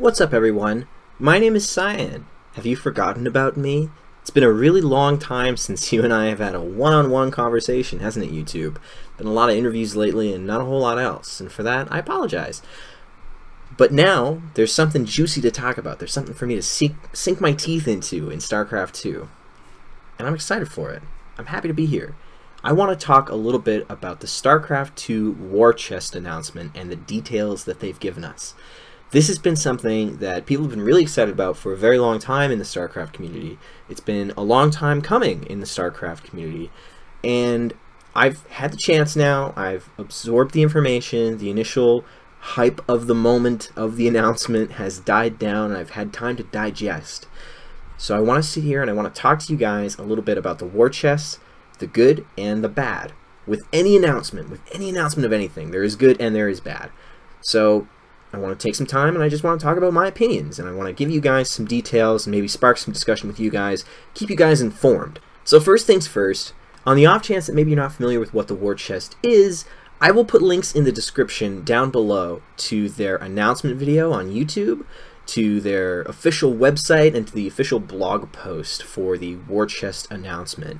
What's up, everyone? My name is Cyan. Have you forgotten about me? It's been a really long time since you and I have had a one-on-one conversation, hasn't it, YouTube? Been a lot of interviews lately and not a whole lot else, and for that, I apologize. But now, there's something juicy to talk about. There's something for me to sink my teeth into in Starcraft 2. And I'm excited for it. I'm happy to be here. I want to talk a little bit about the Starcraft 2 War Chest announcement and the details that they've given us. This has been something that people have been really excited about for a very long time in the Starcraft community. It's been a long time coming in the Starcraft community, and I've had the chance now. I've absorbed the information. The initial hype of the moment of the announcement has died down, and I've had time to digest. So I want to sit here and I want to talk to you guys a little bit about the War Chest, the good and the bad. With any announcement of anything, there is good and there is bad. So I want to take some time and I just want to talk about my opinions, and I want to give you guys some details and maybe spark some discussion with you guys, keep you guys informed. So first things first, on the off chance that maybe you're not familiar with what the War Chest is, I will put links in the description down below to their announcement video on YouTube, to their official website, and to the official blog post for the War Chest announcement.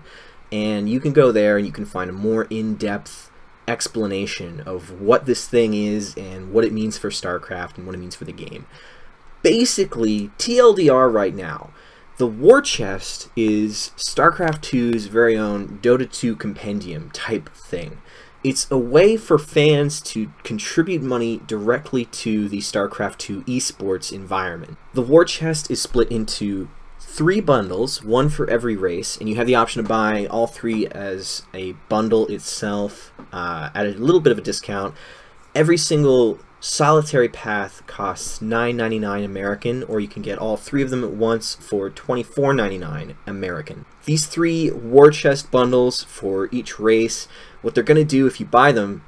And you can go there and you can find a more in-depth explanation of what this thing is and what it means for StarCraft and what it means for the game. Basically, TLDR right now, the War Chest is StarCraft 2's very own Dota 2 compendium type thing. It's a way for fans to contribute money directly to the StarCraft 2 esports environment. The War Chest is split into 3 bundles, one for every race, and you have the option to buy all 3 as a bundle itself at a little bit of a discount. Every single solitary path costs $9.99 American, or you can get all 3 of them at once for $24.99 American. These 3 War Chest bundles for each race, what they're going to do if you buy them,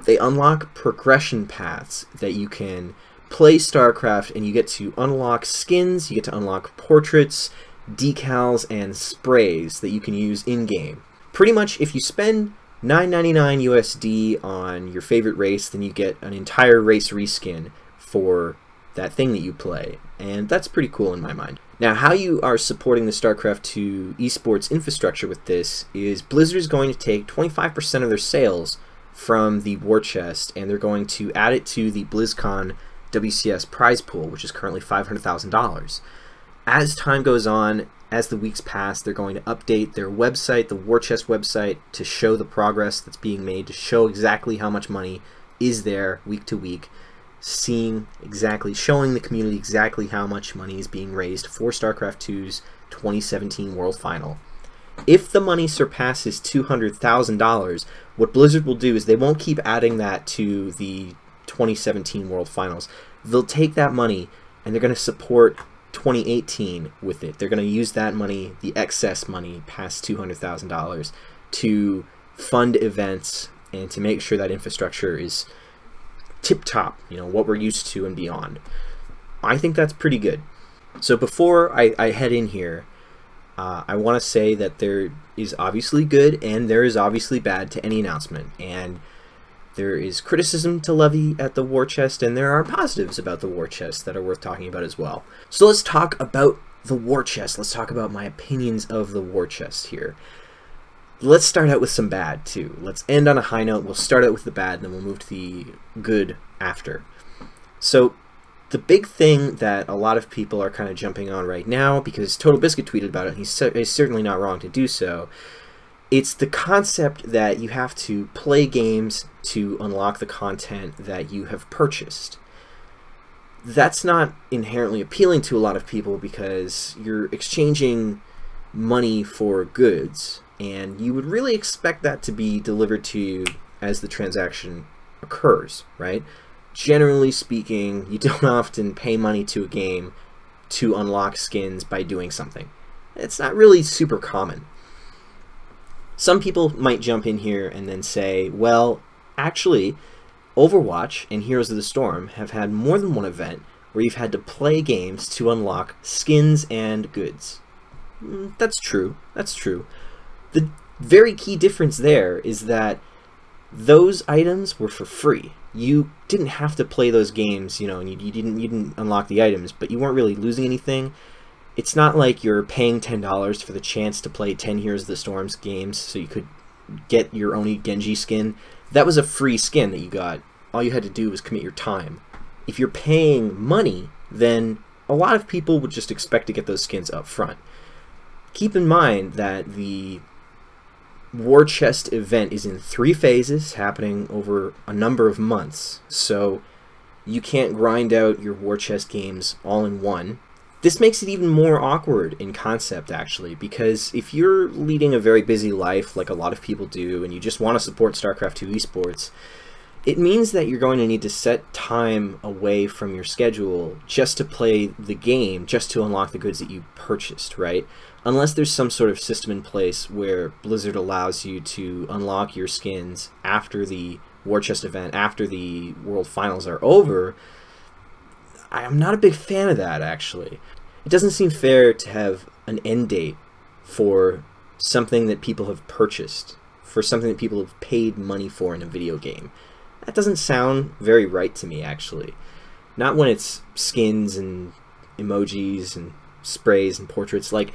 they unlock progression paths that you can play StarCraft, and you get to unlock skins, you get to unlock portraits, decals, and sprays that you can use in-game. Pretty much, if you spend $9.99 USD on your favorite race, then you get an entire race reskin for that thing that you play, and that's pretty cool in my mind. Now, how you are supporting the StarCraft 2 esports infrastructure with this is Blizzard is going to take 25% of their sales from the War Chest, and they're going to add it to the BlizzCon WCS prize pool, which is currently $500,000. As time goes on, as the weeks pass, they're going to update their website, the War Chest website, to show the progress that's being made, to show exactly how much money is there week to week, showing the community exactly how much money is being raised for StarCraft 2's 2017 World Final. If the money surpasses $200,000, what Blizzard will do is they won't keep adding that to the 2017 World Finals. They'll take that money and they're going to support 2018 with it. They're going to use that money, the excess money past $200,000, to fund events and to make sure that infrastructure is tip-top, you know, what we're used to and beyond. I think that's pretty good. So before I head in here, I want to say that there is obviously good and there is obviously bad to any announcement, and there is criticism to levy at the War Chest, and there are positives about the War Chest that are worth talking about as well. So let's talk about the War Chest. Let's talk about my opinions of the War Chest here. Let's start out with some bad, too. Let's end on a high note. We'll start out with the bad, and then we'll move to the good after. So the big thing that a lot of people are kind of jumping on right now, because Total Biscuit tweeted about it, he's certainly not wrong to do so, it's the concept that you have to play games to unlock the content that you have purchased. That's not inherently appealing to a lot of people because you're exchanging money for goods, and you would really expect that to be delivered to you as the transaction occurs, right? Generally speaking, you don't often pay money to a game to unlock skins by doing something. It's not really super common. Some people might jump in here and then say, well, actually, Overwatch and Heroes of the Storm have had more than one event where you've had to play games to unlock skins and goods. That's true. That's true. The very key difference there is that those items were for free. you didn't have to play those games, you know, and you didn't unlock the items, but you weren't really losing anything. It's not like you're paying $10 for the chance to play 10 Heroes of the Storms games so you could get your Oni Genji skin. That was a free skin that you got. All you had to do was commit your time. If you're paying money, then a lot of people would just expect to get those skins up front. Keep in mind that the War Chest event is in 3 phases, happening over a number of months, so you can't grind out your War Chest games all in one. This makes it even more awkward in concept, actually, because if you're leading a very busy life, like a lot of people do, and you just want to support Starcraft 2 esports, it means that you're going to need to set time away from your schedule just to play the game, just to unlock the goods that you purchased, right? Unless there's some sort of system in place where Blizzard allows you to unlock your skins after the War Chest event, after the World Finals are over. I'm not a big fan of that, actually. It doesn't seem fair to have an end date for something that people have purchased, for something that people have paid money for in a video game. That doesn't sound very right to me, actually. Not when it's skins and emojis and sprays and portraits. Like,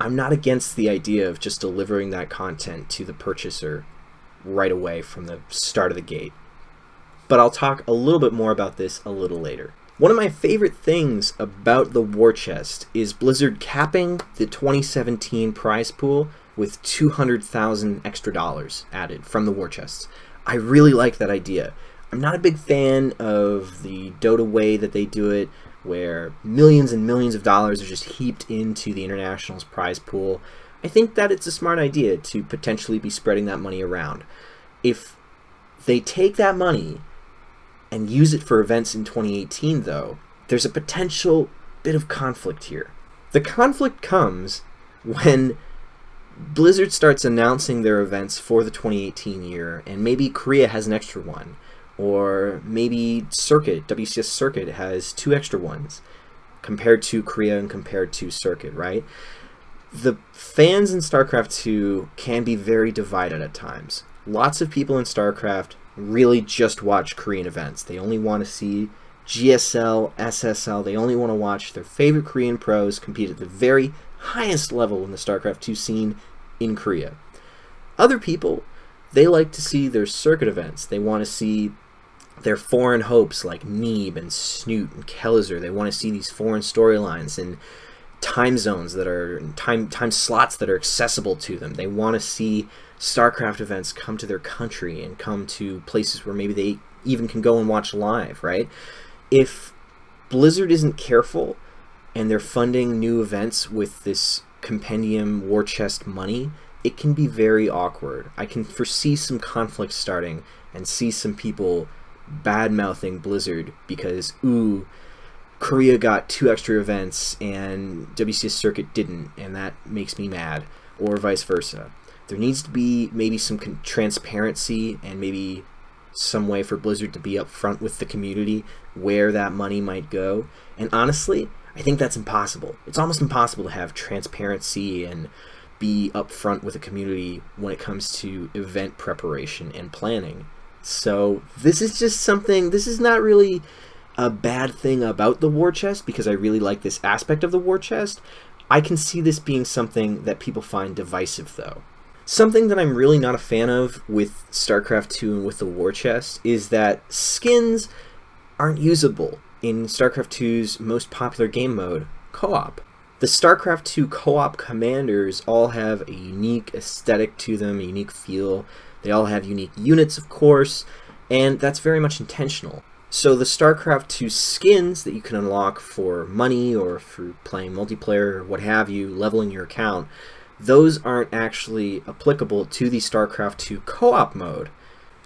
I'm not against the idea of just delivering that content to the purchaser right away from the start of the gate. But I'll talk a little bit more about this a little later. One of my favorite things about the War Chest is Blizzard capping the 2017 prize pool with 200,000 extra dollars added from the War Chests. I really like that idea. I'm not a big fan of the Dota way that they do it, where millions and millions of dollars are just heaped into the Internationals prize pool. I think that it's a smart idea to potentially be spreading that money around. If they take that money and use it for events in 2018, though, there's a potential bit of conflict here. The conflict comes when Blizzard starts announcing their events for the 2018 year, and maybe Korea has an extra one, or maybe Circuit, WCS Circuit, has 2 extra ones compared to Korea and compared to Circuit, right? The fans in StarCraft 2 can be very divided at times. Lots of people in StarCraft really just watch Korean events. They only want to see GSL, SSL, they only want to watch their favorite Korean pros compete at the very highest level in the StarCraft 2 scene in Korea. Other people, they like to see their circuit events. They want to see their foreign hopes like Neeb and Snoot and Kellizer. They want to see these foreign storylines and time zones that are, time slots that are accessible to them. They want to see StarCraft events come to their country and come to places where maybe they even can go and watch live, right? If Blizzard isn't careful and they're funding new events with this compendium war chest money, it can be very awkward. I can foresee some conflict starting and see some people bad-mouthing Blizzard because, ooh, Korea got 2 extra events and WCS Circuit didn't, and that makes me mad, or vice versa. There needs to be maybe some transparency and maybe some way for Blizzard to be upfront with the community where that money might go. And honestly, I think that's impossible. It's almost impossible to have transparency and be upfront with the community when it comes to event preparation and planning. So this is just something, this is not really a bad thing about the War Chest, because I really like this aspect of the War Chest. I can see this being something that people find divisive, though. Something that I'm really not a fan of with StarCraft 2 and with the War Chest is that skins aren't usable in StarCraft 2's most popular game mode, co-op. The StarCraft 2 co-op commanders all have a unique aesthetic to them, a unique feel. They all have unique units, of course, and that's very much intentional. So the StarCraft 2 skins that you can unlock for money or for playing multiplayer or what have you, leveling your account, those aren't actually applicable to the StarCraft 2 co-op mode.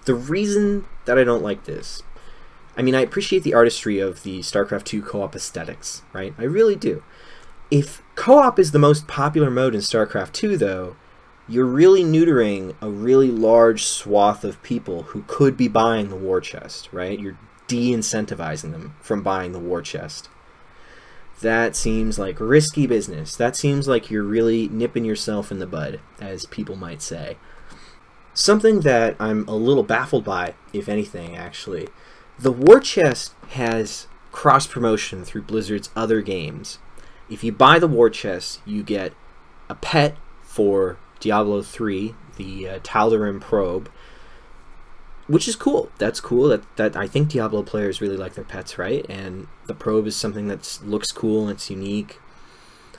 The reason that I don't like this, I mean, I appreciate the artistry of the StarCraft 2 co-op aesthetics, right? I really do. If co-op is the most popular mode in StarCraft 2, though, you're really neutering a really large swath of people who could be buying the War Chest, right? You're de-incentivizing them from buying the War Chest. That seems like risky business. That seems like you're really nipping yourself in the bud, as people might say. Something that I'm a little baffled by, if anything, actually. The War Chest has cross-promotion through Blizzard's other games. If you buy the War Chest, you get a pet for Diablo 3, the Tal'Darim probe, which is cool. That's cool. That I think Diablo players really like their pets, right? And the probe is something that looks cool and it's unique.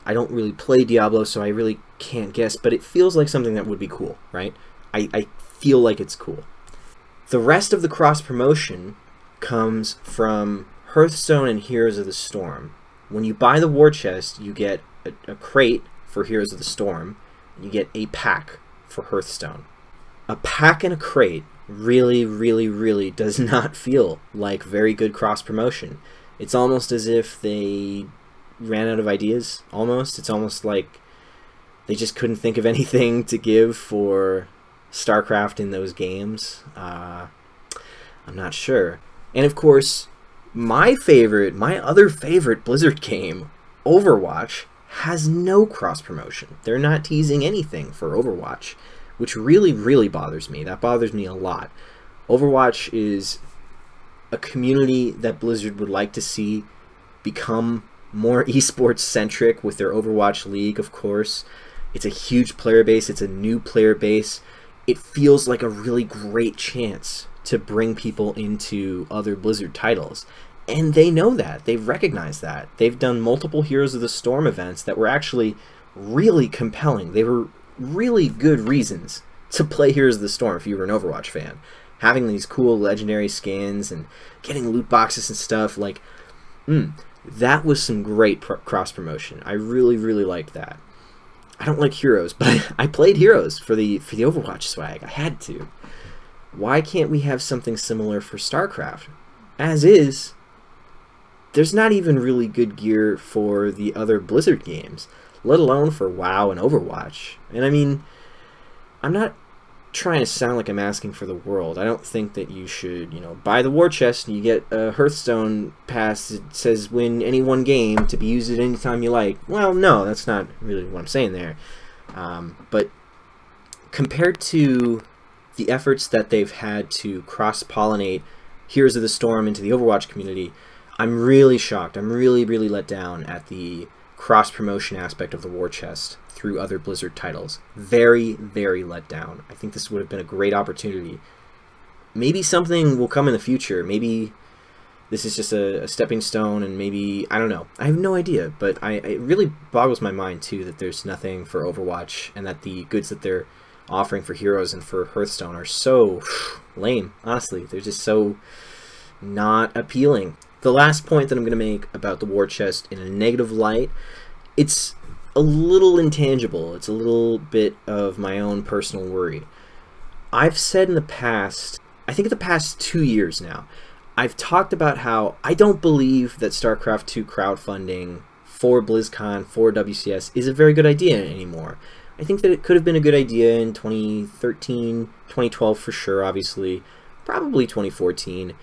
I don't really play Diablo, so I really can't guess, but it feels like something that would be cool, right? I feel like it's cool. The rest of the cross-promotion comes from Hearthstone and Heroes of the Storm. When you buy the War Chest, you get a crate for Heroes of the Storm, and you get a pack for Hearthstone. A pack and a crate really does not feel like very good cross-promotion. It's almost as if they ran out of ideas, almost. It's almost like they just couldn't think of anything to give for Starcraft in those games. I'm not sure. And of course, my other favorite Blizzard game, Overwatch, has no cross-promotion. They're not teasing anything for Overwatch, which really bothers me. That bothers me a lot. Overwatch is a community that Blizzard would like to see become more esports centric with their Overwatch League, of course. It's a huge player base. It's a new player base. It feels like a really great chance to bring people into other Blizzard titles. And they know that. They've recognized that. They've done multiple Heroes of the Storm events that were actually really compelling. They were really good reasons to play Heroes of the Storm if you were an Overwatch fan. Having these cool legendary skins and getting loot boxes and stuff, like, that was some great cross-promotion. I really liked that. I don't like Heroes, but I played Heroes for the Overwatch swag. I had to. Why can't we have something similar for Starcraft? As is, there's not even really good gear for the other Blizzard games, let alone for WoW and Overwatch. And I mean, I'm not trying to sound like I'm asking for the world. I don't think that you should, buy the War Chest and you get a Hearthstone pass that says win any one game to be used at any time you like. Well, no, that's not really what I'm saying there. But compared to the efforts that they've had to cross-pollinate Heroes of the Storm into the Overwatch community, I'm really shocked. I'm really let down at the cross-promotion aspect of the War Chest through other Blizzard titles. Very let down. I think this would have been a great opportunity. Maybe something will come in the future. Maybe this is just a stepping stone, and maybe, I don't know. I have no idea, but it really boggles my mind, too, that there's nothing for Overwatch, and that the goods that they're offering for Heroes and for Hearthstone are so lame. Honestly, they're just so not appealing. The last point that I'm going to make about the War Chest in a negative light, it's a little intangible. It's a little bit of my own personal worry. I've said in the past, I think in the past 2 years now, I've talked about how I don't believe that StarCraft 2 crowdfunding for BlizzCon, for WCS, is a very good idea anymore. I think that it could have been a good idea in 2013, 2012 for sure, obviously, probably 2014.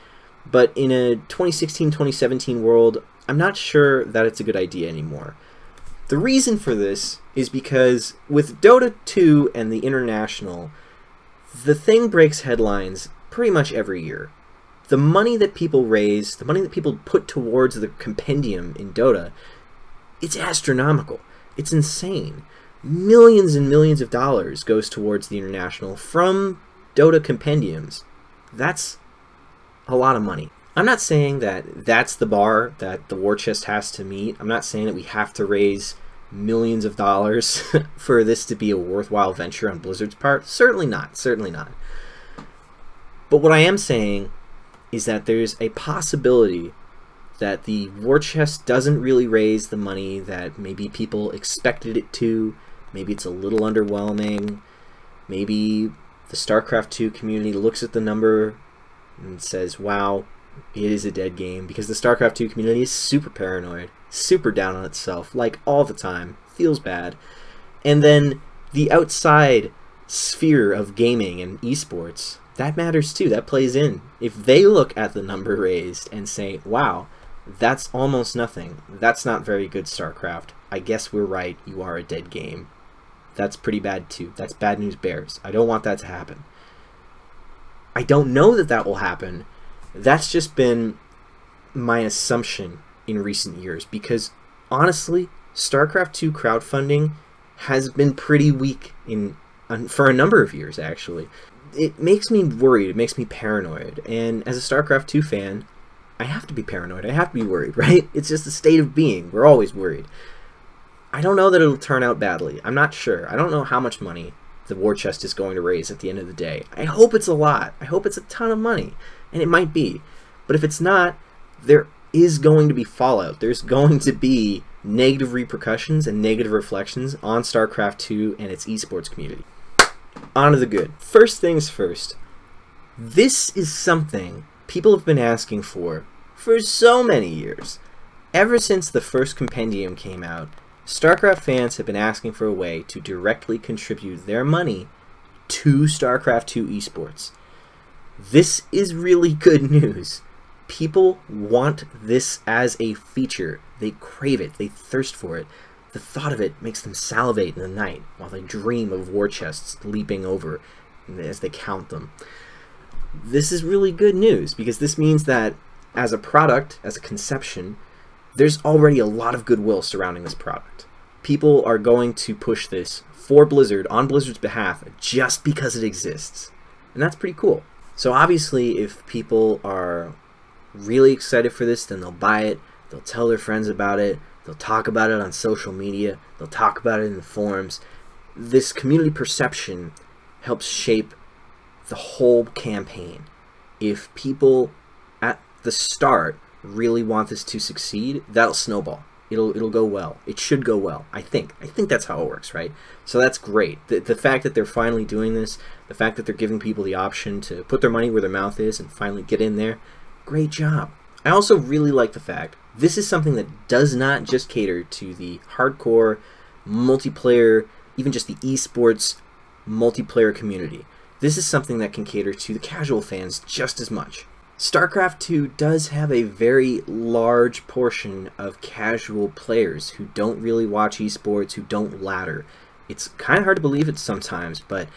But in a 2016-2017 world, I'm not sure that it's a good idea anymore. The reason for this is because with Dota 2 and the International, the thing breaks headlines pretty much every year. The money that people raise, the money that people put towards the compendium in Dota, it's astronomical. It's insane. Millions and millions of dollars goes towards the International from Dota compendiums. That's a lot of money. I'm not saying that that's the bar that the War Chest has to meet. I'm not saying that we have to raise millions of dollars for this to be a worthwhile venture on Blizzard's part. Certainly not. Certainly not. But what I am saying is that there's a possibility that the War Chest doesn't really raise the money that maybe people expected it to. Maybe it's a little underwhelming. Maybe the StarCraft 2 community looks at the number and says, wow, it is a dead game, because the StarCraft 2 community is super paranoid, super down on itself, like all the time, feels bad. And then the outside sphere of gaming and esports, that matters too, that plays in. If they look at the number raised and say, wow, that's almost nothing, that's not very good StarCraft, I guess we're right, you are a dead game. That's pretty bad too. That's bad news bears. I don't want that to happen. I don't know that that will happen. That's just been my assumption in recent years, because honestly, Starcraft 2 crowdfunding has been pretty weak for a number of years, actually. It makes me worried, it makes me paranoid, and as a Starcraft 2 fan, I have to be paranoid, I have to be worried, right? It's just a state of being, we're always worried. I don't know that it'll turn out badly, I'm not sure. I don't know how much money the War Chest is going to raise at the end of the day. I hope it's a lot, I hope it's a ton of money, and it might be. But if it's not, there is going to be fallout. There's going to be negative repercussions and negative reflections on StarCraft 2 and its esports community. On to the good. First things first. This is something people have been asking for so many years. Ever since the first compendium came out, StarCraft fans have been asking for a way to directly contribute their money to StarCraft 2 esports. This is really good news. People want this as a feature. They crave it. They thirst for it. The thought of it makes them salivate in the night while they dream of war chests leaping over as they count them. This is really good news, because this means that as a product, as a conception, there's already a lot of goodwill surrounding this product. People are going to push this for Blizzard, on Blizzard's behalf, just because it exists. And that's pretty cool. So obviously, if people are really excited for this, then they'll buy it, they'll tell their friends about it, they'll talk about it on social media, they'll talk about it in the forums. This community perception helps shape the whole campaign. If people at the start really want this to succeed, that'll snowball. It'll go well. It should go well. I think that's how it works, right? So that's great. The fact that they're finally doing this, the fact that they're giving people the option to put their money where their mouth is and finally get in there, great job. I also really like the fact this is something that does not just cater to the hardcore multiplayer, even just the esports multiplayer community. This is something that can cater to the casual fans just as much. StarCraft 2 does have a very large portion of casual players who don't really watch esports, who don't ladder. It's kind of hard to believe it sometimes, but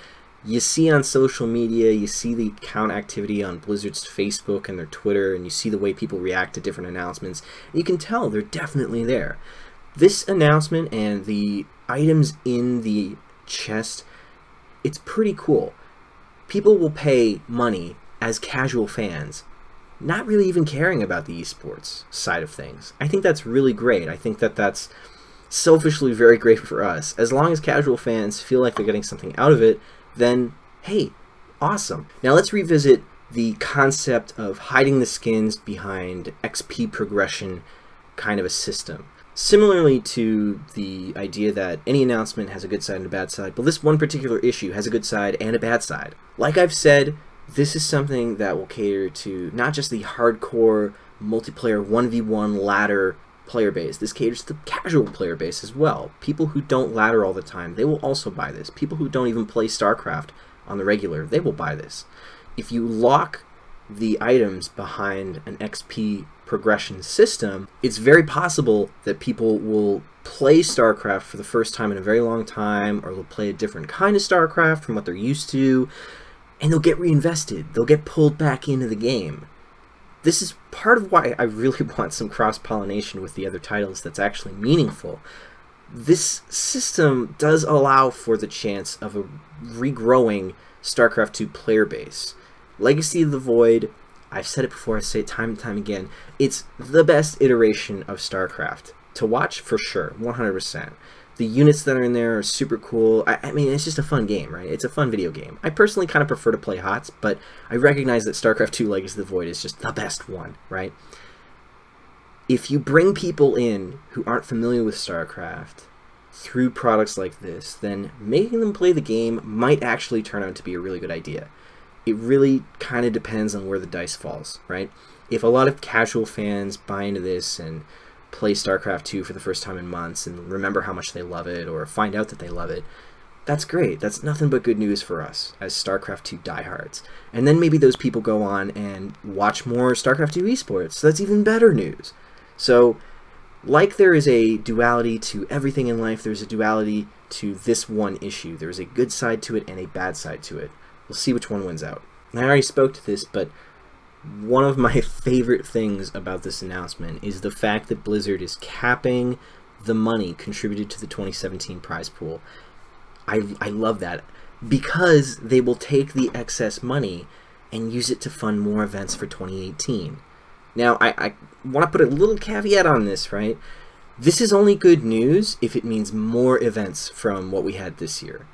you see on social media, you see the account activity on Blizzard's Facebook and their Twitter, and you see the way people react to different announcements. You can tell they're definitely there. This announcement and the items in the chest, it's pretty cool. People will pay money as casual fans, not really even caring about the esports side of things. I think that's really great. I think that that's selfishly very great for us. As long as casual fans feel like they're getting something out of it, then hey, awesome. Now let's revisit the concept of hiding the skins behind XP progression kind of a system. Similarly to the idea that any announcement has a good side and a bad side, but this one particular issue has a good side and a bad side. Like I've said, this is something that will cater to not just the hardcore multiplayer 1v1 ladder player base. This caters to the casual player base as well. People who don't ladder all the time, they will also buy this. People who don't even play StarCraft on the regular, they will buy this. If you lock the items behind an XP progression system, it's very possible that people will play StarCraft for the first time in a very long time, or they'll play a different kind of StarCraft from what they're used to, and they'll get reinvested. They'll get pulled back into the game. This is part of why I really want some cross-pollination with the other titles that's actually meaningful. This system does allow for the chance of a regrowing StarCraft 2 player base. Legacy of the Void, I've said it before, I say it time and time again, it's the best iteration of StarCraft. To watch, for sure, 100%. The units that are in there are super cool. I mean, it's just a fun game, right? It's a fun video game. I personally kind of prefer to play HOTS, but I recognize that StarCraft 2 Legacy of the Void is just the best one, right? If you bring people in who aren't familiar with StarCraft through products like this, then making them play the game might actually turn out to be a really good idea. It really kind of depends on where the dice falls, right? If a lot of casual fans buy into this and play StarCraft 2 for the first time in months and remember how much they love it, or find out that they love it, that's great. That's nothing but good news for us as StarCraft 2 diehards. And then maybe those people go on and watch more StarCraft 2 esports, so that's even better news. So, like there is a duality to everything in life, there's a duality to this one issue. There's a good side to it and a bad side to it. We'll see which one wins out. I already spoke to this, but one of my favorite things about this announcement is the fact that Blizzard is capping the money contributed to the 2017 prize pool. I love that, because they will take the excess money and use it to fund more events for 2018. Now, I want to put a little caveat on this, right? This is only good news if it means more events from what we had this year.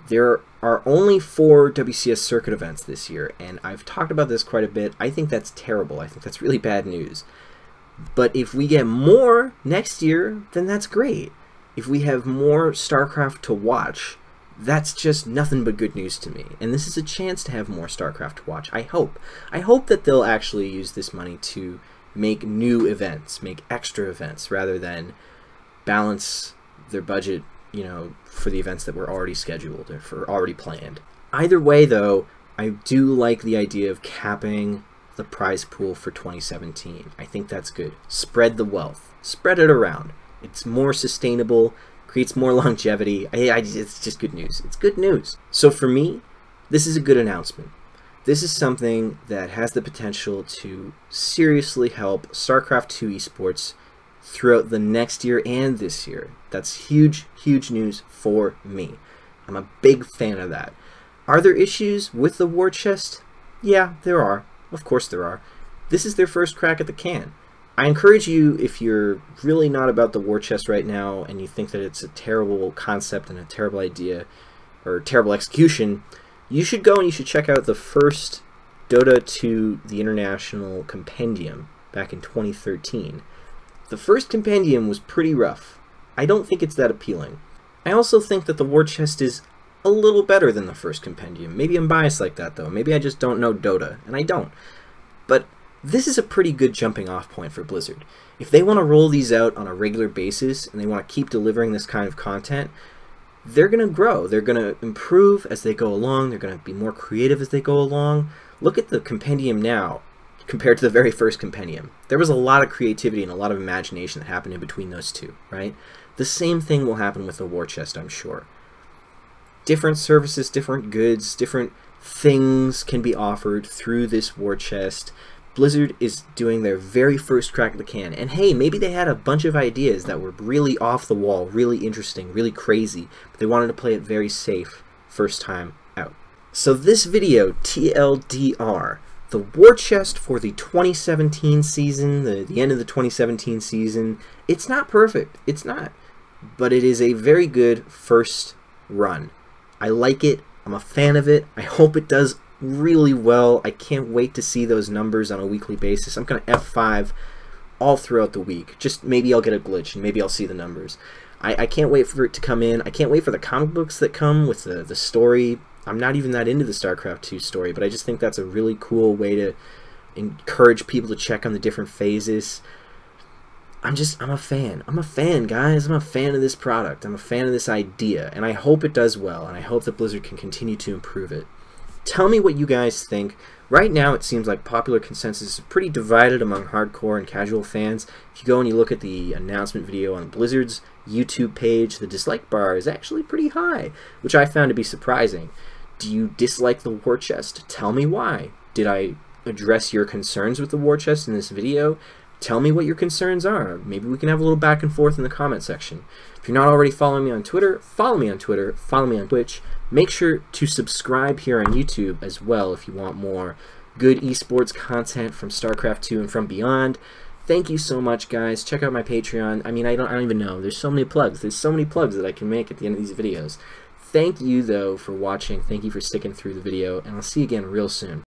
There are only 4 WCS circuit events this year, and I've talked about this quite a bit. I think that's terrible. I think that's really bad news. But if we get more next year, then that's great. If we have more Starcraft to watch, that's just nothing but good news to me. And this is a chance to have more Starcraft to watch, I hope. I hope that they'll actually use this money to make new events, make extra events, rather than balance their budget, you know, for the events that were already scheduled or for already planned. Either way, though, I do like the idea of capping the prize pool for 2017. I think that's good. Spread the wealth. Spread it around. It's more sustainable, creates more longevity. It's just good news. It's good news. So for me, this is a good announcement. This is something that has the potential to seriously help StarCraft 2 esports throughout the next year and this year. That's huge, huge news for me. I'm a big fan of that. Are there issues with the War Chest? Yeah, there are. Of course there are. This is their first crack at the can. I encourage you, if you're really not about the War Chest right now and you think that it's a terrible concept and a terrible idea or terrible execution, you should go and you should check out the first Dota 2 The International Compendium back in 2013. The first compendium was pretty rough. I don't think it's that appealing. I also think that the War Chest is a little better than the first compendium. Maybe I'm biased like that, though. Maybe I just don't know Dota, and I don't. But this is a pretty good jumping off point for Blizzard. If they want to roll these out on a regular basis and they want to keep delivering this kind of content, they're going to grow. They're going to improve as they go along. They're going to be more creative as they go along. Look at the compendium now compared to the very first compendium. There was a lot of creativity and a lot of imagination that happened in between those two, right? The same thing will happen with the War Chest, I'm sure. Different services, different goods, different things can be offered through this War Chest. Blizzard is doing their very first crack at the can. And hey, maybe they had a bunch of ideas that were really off the wall, really interesting, really crazy, but they wanted to play it very safe first time out. So this video, TLDR, the War Chest for the 2017 season, the end of the 2017 season, it's not perfect. It's not. But it is a very good first run. I like it. I'm a fan of it. I hope it does really well. I can't wait to see those numbers on a weekly basis. I'm going to F5 all throughout the week. Just maybe I'll get a glitch and maybe I'll see the numbers. I can't wait for it to come in. I can't wait for the comic books that come with the story. I'm not even that into the StarCraft 2 story, but I just think that's a really cool way to encourage people to check on the different phases. I'm a fan. I'm a fan, guys. I'm a fan of this product. I'm a fan of this idea, and I hope it does well, and I hope that Blizzard can continue to improve it. Tell me what you guys think. Right now, it seems like popular consensus is pretty divided among hardcore and casual fans. If you go and you look at the announcement video on Blizzard's YouTube page, the dislike bar is actually pretty high, which I found to be surprising. Do you dislike the War Chest? Tell me why. Did I address your concerns with the War Chest in this video? Tell me what your concerns are. Maybe we can have a little back and forth in the comment section. If you're not already following me on Twitter, follow me on Twitter, follow me on Twitch. Make sure to subscribe here on YouTube as well if you want more good esports content from StarCraft 2 and from beyond. Thank you so much, guys. Check out my Patreon. I mean, I don't even know. There's so many plugs. There's so many plugs that I can make at the end of these videos. Thank you, though, for watching. Thank you for sticking through the video, and I'll see you again real soon.